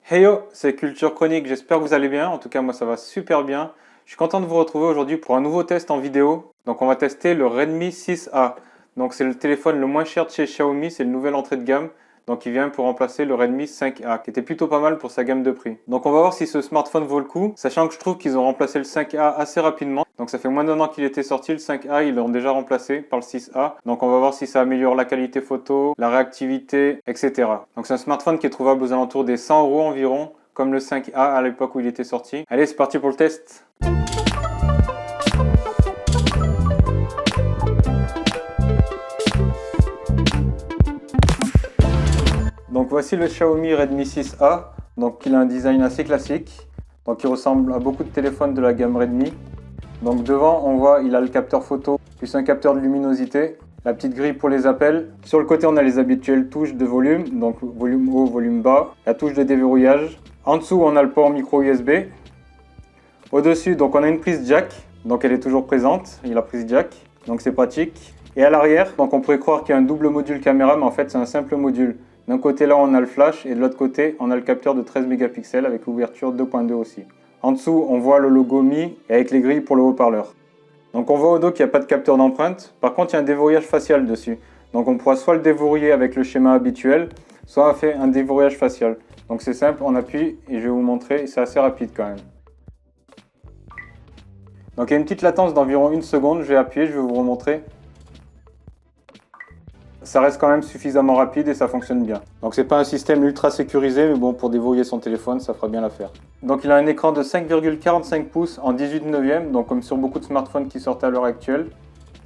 Hey yo, c'est Culture Chronique, j'espère que vous allez bien. En tout cas, moi ça va super bien. Je suis content de vous retrouver aujourd'hui pour un nouveau test en vidéo. Donc on va tester le Redmi 6A. Donc c'est le téléphone le moins cher de chez Xiaomi, c'est le nouvel entrée de gamme. Donc il vient pour remplacer le Redmi 5A, qui était plutôt pas mal pour sa gamme de prix. Donc on va voir si ce smartphone vaut le coup, sachant que je trouve qu'ils ont remplacé le 5A assez rapidement. Donc ça fait moins d'un an qu'il était sorti, le 5A, ils l'ont déjà remplacé par le 6A. Donc on va voir si ça améliore la qualité photo, la réactivité, etc. Donc c'est un smartphone qui est trouvable aux alentours des 100 € environ, comme le 5A à l'époque où il était sorti. Allez, c'est parti pour le test. Donc voici le Xiaomi Redmi 6A. Donc il a un design assez classique. Donc il ressemble à beaucoup de téléphones de la gamme Redmi. Donc devant on voit il a le capteur photo plus un capteur de luminosité. La petite grille pour les appels. Sur le côté on a les habituelles touches de volume. Donc volume haut, volume bas. La touche de déverrouillage. En dessous on a le port micro USB. Au-dessus donc on a une prise jack. Donc elle est toujours présente. Il a la prise jack. Donc c'est pratique. Et à l'arrière donc on pourrait croire qu'il y a un double module caméra mais en fait c'est un simple module. D'un côté là on a le flash et de l'autre côté on a le capteur de 13 mégapixels avec l'ouverture 2.2 aussi. En dessous on voit le logo Mi et avec les grilles pour le haut-parleur. Donc on voit au dos qu'il n'y a pas de capteur d'empreinte. Par contre il y a un déverrouillage facial dessus. Donc on pourra soit le déverrouiller avec le schéma habituel, soit on fait un déverrouillage facial. Donc c'est simple, on appuie et je vais vous montrer, c'est assez rapide quand même. Donc il y a une petite latence d'environ 1 seconde, je vais appuyer, je vais vous remontrer. Ça reste quand même suffisamment rapide et ça fonctionne bien. Donc c'est pas un système ultra sécurisé, mais bon, pour déverrouiller son téléphone, ça fera bien l'affaire. Donc il a un écran de 5,45 pouces en 18 neuvième, donc comme sur beaucoup de smartphones qui sortent à l'heure actuelle.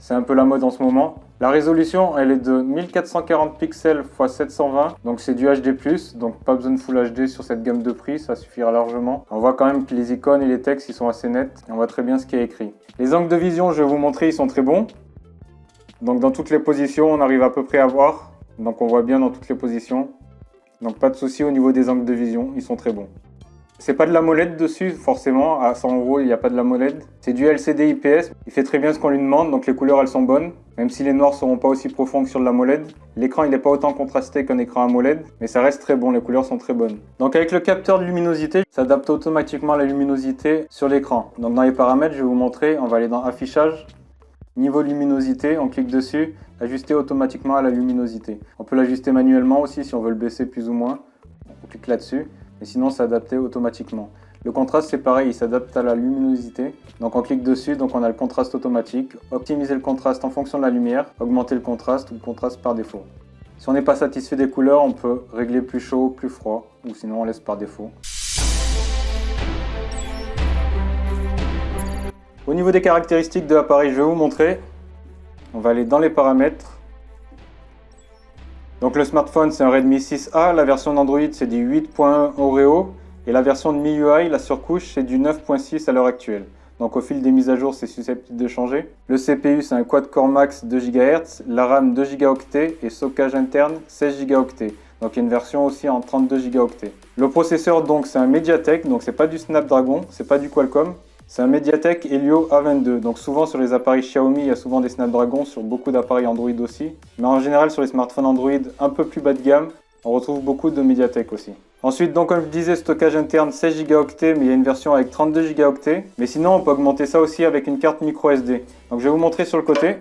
C'est un peu la mode en ce moment. La résolution, elle est de 1440 pixels x 720, donc c'est du HD+, donc pas besoin de Full HD sur cette gamme de prix, ça suffira largement. On voit quand même que les icônes et les textes, ils sont assez nets, et on voit très bien ce qui est écrit. Les angles de vision, je vais vous montrer, ils sont très bons. Donc dans toutes les positions, on arrive à peu près à voir. Donc on voit bien dans toutes les positions. Donc pas de souci au niveau des angles de vision, ils sont très bons. C'est pas de l'AMOLED dessus, forcément, à 100 €, il n'y a pas de l'AMOLED. C'est du LCD IPS, il fait très bien ce qu'on lui demande, donc les couleurs elles sont bonnes. Même si les noirs seront pas aussi profonds que sur de l'AMOLED. L'écran il n'est pas autant contrasté qu'un écran AMOLED, mais ça reste très bon, les couleurs sont très bonnes. Donc avec le capteur de luminosité, ça adapte automatiquement la luminosité sur l'écran. Donc dans les paramètres, je vais vous montrer, on va aller dans affichage. Niveau luminosité, on clique dessus, ajuster automatiquement à la luminosité. On peut l'ajuster manuellement aussi si on veut le baisser plus ou moins. On clique là-dessus, et sinon c'est adapté automatiquement. Le contraste c'est pareil, il s'adapte à la luminosité. Donc on clique dessus, donc on a le contraste automatique. Optimiser le contraste en fonction de la lumière, augmenter le contraste ou le contraste par défaut. Si on n'est pas satisfait des couleurs, on peut régler plus chaud, plus froid, ou sinon on laisse par défaut. Au niveau des caractéristiques de l'appareil, je vais vous montrer. On va aller dans les paramètres. Donc le smartphone, c'est un Redmi 6A. La version d'Android, c'est du 8.1 Oreo. Et la version de MIUI, la surcouche, c'est du 9.6 à l'heure actuelle. Donc au fil des mises à jour, c'est susceptible de changer. Le CPU, c'est un quad-core max 2 GHz. La RAM 2 Go et stockage interne 16 Go. Donc il y a une version aussi en 32 Go. Le processeur, donc, c'est un MediaTek. Donc c'est pas du Snapdragon, c'est pas du Qualcomm. C'est un MediaTek Helio A22, donc souvent sur les appareils Xiaomi, il y a souvent des Snapdragon, sur beaucoup d'appareils Android aussi. Mais en général sur les smartphones Android un peu plus bas de gamme, on retrouve beaucoup de MediaTek aussi. Ensuite, donc comme je disais, stockage interne 16 Go, mais il y a une version avec 32 Go. Mais sinon, on peut augmenter ça aussi avec une carte micro SD. Donc je vais vous montrer sur le côté.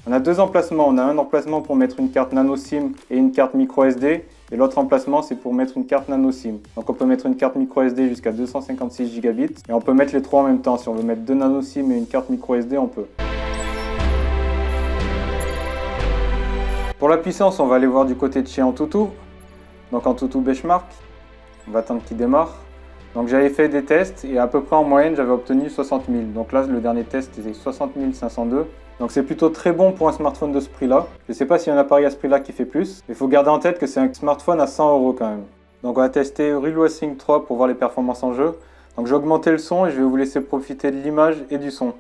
On a deux emplacements. On a un emplacement pour mettre une carte nano SIM et une carte micro SD. Et l'autre emplacement, c'est pour mettre une carte nano SIM. Donc on peut mettre une carte micro SD jusqu'à 256 gigabits. Et on peut mettre les trois en même temps. Si on veut mettre deux nano SIM et une carte micro SD, on peut. Pour la puissance, on va aller voir du côté de chez Antutu. Donc Antutu Benchmark. On va attendre qu'il démarre. Donc j'avais fait des tests et à peu près en moyenne, j'avais obtenu 60 000. Donc là, le dernier test, c'était 60 502. Donc c'est plutôt très bon pour un smartphone de ce prix-là. Je ne sais pas s'il y a un appareil à ce prix-là qui fait plus. Il faut garder en tête que c'est un smartphone à 100 € quand même. Donc on va tester Real Racing 3 pour voir les performances en jeu. Donc je vais augmenter le son et je vais vous laisser profiter de l'image et du son.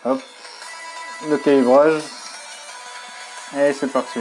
Hop, le calibrage. Et c'est parti.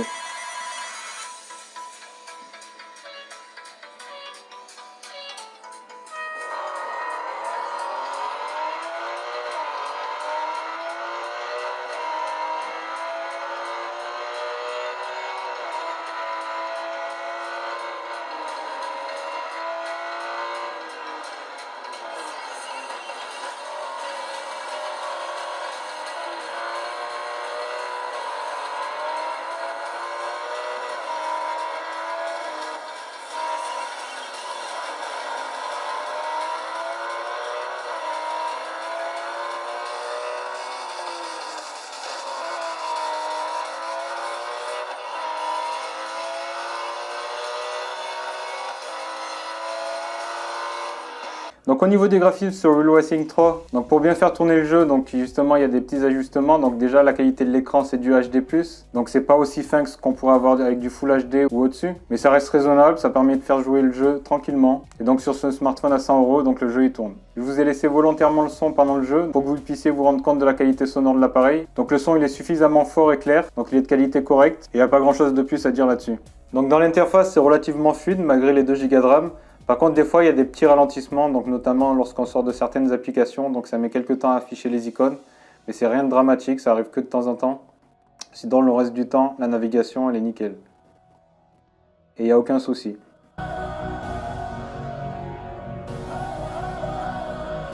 Donc au niveau des graphismes sur Real Racing 3, donc pour bien faire tourner le jeu, donc justement il y a des petits ajustements. Donc déjà la qualité de l'écran c'est du HD+, donc c'est pas aussi fin que ce qu'on pourrait avoir avec du Full HD ou au-dessus, mais ça reste raisonnable, ça permet de faire jouer le jeu tranquillement. Et donc sur ce smartphone à 100 €, donc le jeu il tourne. Je vous ai laissé volontairement le son pendant le jeu pour que vous puissiez vous rendre compte de la qualité sonore de l'appareil. Donc le son il est suffisamment fort et clair, donc il est de qualité correcte et il n'y a pas grand chose de plus à dire là-dessus. Donc dans l'interface c'est relativement fluide malgré les 2 Go de RAM. Par contre, des fois, il y a des petits ralentissements, donc notamment lorsqu'on sort de certaines applications, donc ça met quelques temps à afficher les icônes, mais c'est rien de dramatique, ça arrive que de temps en temps. Sinon, le reste du temps, la navigation, elle est nickel. Et il n'y a aucun souci.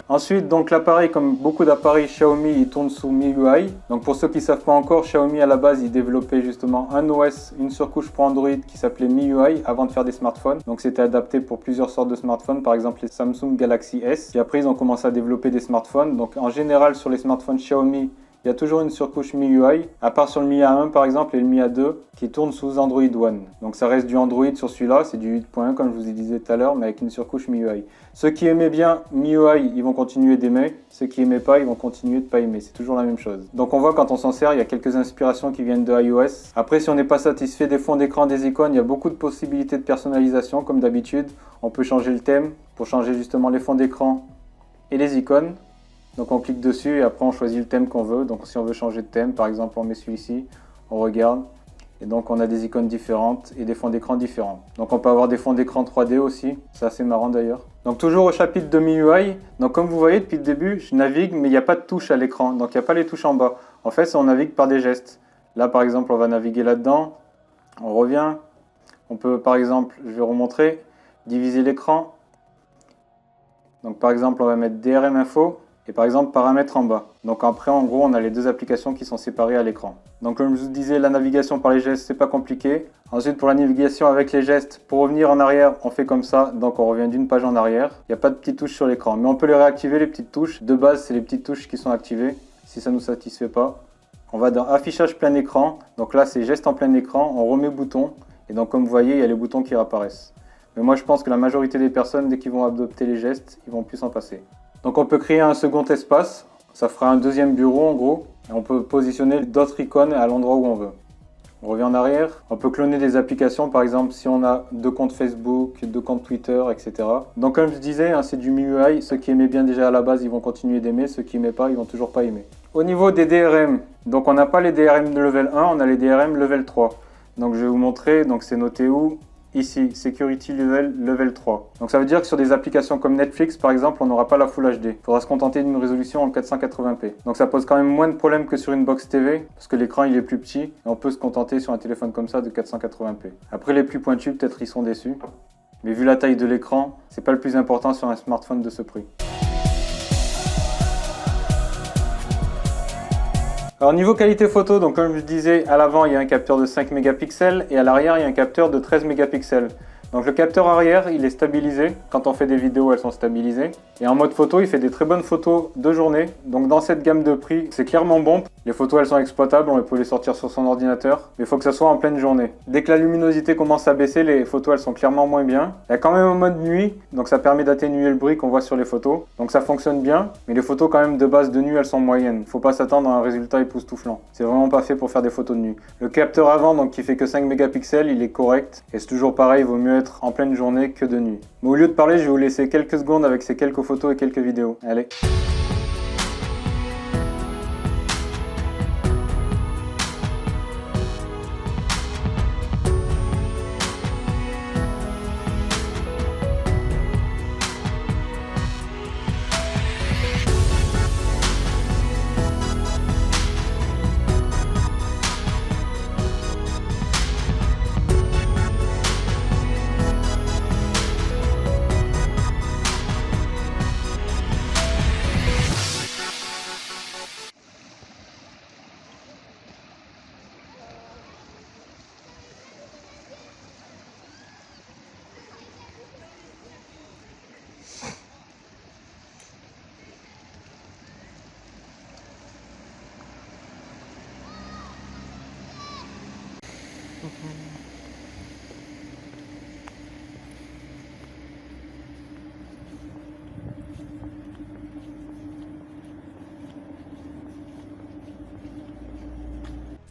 Ensuite, donc l'appareil, comme beaucoup d'appareils Xiaomi, il tourne sous MIUI. Donc pour ceux qui ne savent pas encore, Xiaomi à la base, il développait justement un OS, une surcouche pour Android qui s'appelait MIUI avant de faire des smartphones. Donc c'était adapté pour plusieurs sortes de smartphones, par exemple les Samsung Galaxy S. Et après, ils ont commencé à développer des smartphones. Donc en général, sur les smartphones Xiaomi, il y a toujours une surcouche MIUI, à part sur le Mi A1 par exemple et le Mi A2 qui tournent sous Android One. Donc ça reste du Android sur celui-là, c'est du 8.1 comme je vous ai dit tout à l'heure, mais avec une surcouche MIUI. Ceux qui aimaient bien MIUI, ils vont continuer d'aimer. Ceux qui aimaient pas, ils vont continuer de pas aimer. C'est toujours la même chose. Donc on voit quand on s'en sert, il y a quelques inspirations qui viennent de iOS. Après, si on n'est pas satisfait des fonds d'écran, des icônes, il y a beaucoup de possibilités de personnalisation comme d'habitude. On peut changer le thème pour changer justement les fonds d'écran et les icônes. Donc on clique dessus et après on choisit le thème qu'on veut. Donc si on veut changer de thème, par exemple on met celui-ci, on regarde. Et donc on a des icônes différentes et des fonds d'écran différents. Donc on peut avoir des fonds d'écran 3D aussi, c'est assez marrant d'ailleurs. Donc toujours au chapitre de MIUI, donc comme vous voyez depuis le début, je navigue mais il n'y a pas de touches à l'écran. Donc il n'y a pas les touches en bas. En fait on navigue par des gestes. Là par exemple on va naviguer là-dedans, on revient. On peut par exemple, je vais remontrer, diviser l'écran. Donc par exemple on va mettre DRM Info. Et par exemple paramètres en bas. Donc après en gros on a les 2 applications qui sont séparées à l'écran. Donc comme je vous disais, la navigation par les gestes c'est pas compliqué. Ensuite pour la navigation avec les gestes, pour revenir en arrière on fait comme ça. Donc on revient d'une page en arrière. Il n'y a pas de petites touches sur l'écran. Mais on peut les réactiver les petites touches. De base c'est les petites touches qui sont activées. Si ça ne nous satisfait pas. On va dans affichage plein écran. Donc là c'est geste en plein écran. On remet bouton. Et donc comme vous voyez il y a les boutons qui réapparaissent. Mais moi je pense que la majorité des personnes dès qu'ils vont adopter les gestes, ils vont plus s'en passer. Donc on peut créer un second espace, ça fera un deuxième bureau en gros, et on peut positionner d'autres icônes à l'endroit où on veut. On revient en arrière, on peut cloner des applications, par exemple si on a 2 comptes Facebook, 2 comptes Twitter, etc. Donc comme je disais, c'est du MIUI, ceux qui aimaient bien déjà à la base, ils vont continuer d'aimer, ceux qui n'aimaient pas, ils vont toujours pas aimer. Au niveau des DRM, donc on n'a pas les DRM de level 1, on a les DRM level 3. Donc je vais vous montrer, donc c'est noté où ? Ici, Security Level 3. Donc ça veut dire que sur des applications comme Netflix par exemple, on n'aura pas la Full HD. Il faudra se contenter d'une résolution en 480p. Donc ça pose quand même moins de problèmes que sur une box TV, parce que l'écran il est plus petit, et on peut se contenter sur un téléphone comme ça de 480p. Après les plus pointus, peut-être ils sont déçus. Mais vu la taille de l'écran, c'est pas le plus important sur un smartphone de ce prix. Alors niveau qualité photo, donc comme je disais, à l'avant il y a un capteur de 5 mégapixels et à l'arrière il y a un capteur de 13 mégapixels. Donc le capteur arrière il est stabilisé, quand on fait des vidéos elles sont stabilisées. Et en mode photo il fait des très bonnes photos de journée. Donc dans cette gamme de prix c'est clairement bon. Les photos elles sont exploitables, on peut les sortir sur son ordinateur. Mais il faut que ça soit en pleine journée. Dès que la luminosité commence à baisser, les photos elles sont clairement moins bien. Il y a quand même un mode nuit, donc ça permet d'atténuer le bruit qu'on voit sur les photos. Donc ça fonctionne bien, mais les photos quand même de base de nuit elles sont moyennes. Faut pas s'attendre à un résultat époustouflant. C'est vraiment pas fait pour faire des photos de nuit. Le capteur avant donc qui fait que 5 mégapixels il est correct. Et c'est toujours pareil, il vaut mieux être en pleine journée que de nuit. Mais au lieu de parler, je vais vous laisser quelques secondes avec ces quelques photos et quelques vidéos. Allez.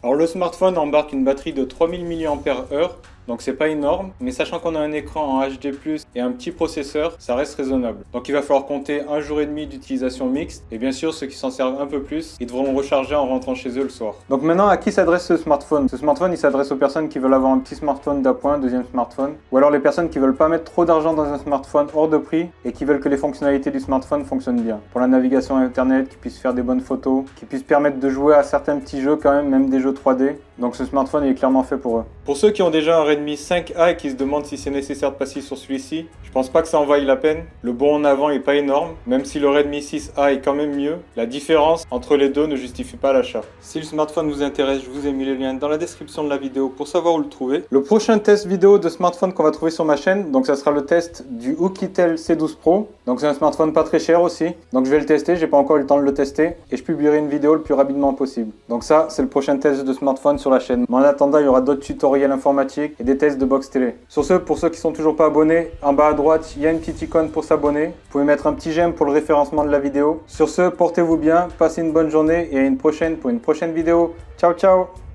Alors le smartphone embarque une batterie de 3000 mAh, donc c'est pas énorme, mais sachant qu'on a un écran en HD+, et un petit processeur, ça reste raisonnable. Donc il va falloir compter un jour et demi d'utilisation mixte, et bien sûr ceux qui s'en servent un peu plus, ils devront le recharger en rentrant chez eux le soir. Donc maintenant, à qui s'adresse ce smartphone? Ce smartphone, il s'adresse aux personnes qui veulent avoir un petit smartphone d'appoint, deuxième smartphone, ou alors les personnes qui veulent pas mettre trop d'argent dans un smartphone hors de prix, et qui veulent que les fonctionnalités du smartphone fonctionnent bien. Pour la navigation internet, qu'ils puissent faire des bonnes photos, qu'ils puissent permettre de jouer à certains petits jeux quand même des jeux 3D. Donc ce smartphone est clairement fait pour eux. Pour ceux qui ont déjà un Redmi 5A et qui se demandent si c'est nécessaire de passer sur celui-ci, je pense pas que ça en vaille la peine. Le bond en avant est pas énorme, même si le Redmi 6A est quand même mieux. La différence entre les deux ne justifie pas l'achat. Si le smartphone vous intéresse, je vous ai mis le lien dans la description de la vidéo pour savoir où le trouver. Le prochain test vidéo de smartphone qu'on va trouver sur ma chaîne, donc ça sera le test du Oukitel C12 Pro. Donc c'est un smartphone pas très cher aussi. Donc je vais le tester, j'ai pas encore eu le temps de le tester et je publierai une vidéo le plus rapidement possible. Donc ça, c'est le prochain test de smartphone sur la chaîne. Mais en attendant, il y aura d'autres tutoriels informatiques et des tests de box télé. Sur ce, pour ceux qui sont toujours pas abonnés, en bas à droite, il y a une petite icône pour s'abonner. Vous pouvez mettre un petit j'aime pour le référencement de la vidéo. Sur ce, portez-vous bien, passez une bonne journée et à une prochaine pour une prochaine vidéo. Ciao ciao!